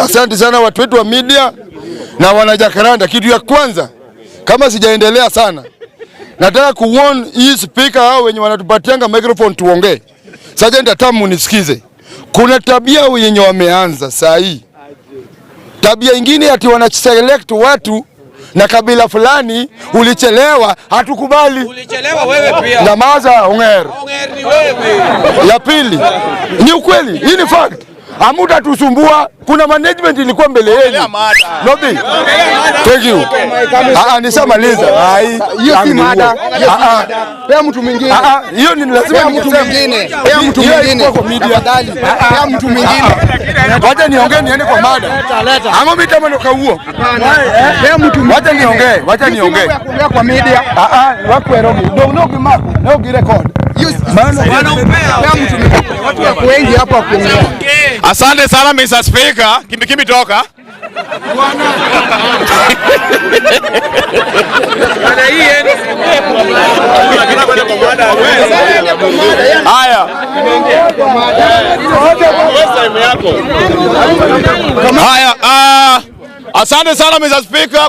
Asante sana watu wetu wa media na wanajakaranda. Kitu ya kwanza, kama sijaendelea sana, nataka kuwarn hii speaker hao wenye wanatupatianga microphone tuongee. Sergeant Atamu nisikize. Kuna tabia yenye wameanza saa hii. Tabia ingine ati wanaselect watu na kabila fulani, ulichelewa, hatukubali. Ulichelewa wewe pia. Nyamaza Ong'er. Ong'er ni wewe. Ya pili, ni ukweli, hii ni fact. Amuta tusumbua, kuna management ilikuwa mbele yenu. Nobi. Thank you. Nishamaliza. Hiyo si mada. Pea mtu mwingine. Hiyo ni lazima mtu mwingine. Pea mtu mwingine. Tafadhali. Pea mtu mwingine. Wacha niongee niende kwa mada. Ama mimi kama nokauo. Pea mtu mwingine. Wacha niongee. Kwa media. Wako Nairobi. No gimako. No girecord. Watu wako wengi hapa kuongea. Asante sana Mr. Speaker. Kimbi toka. Haya. Haya, asante sana Mr. Speaker.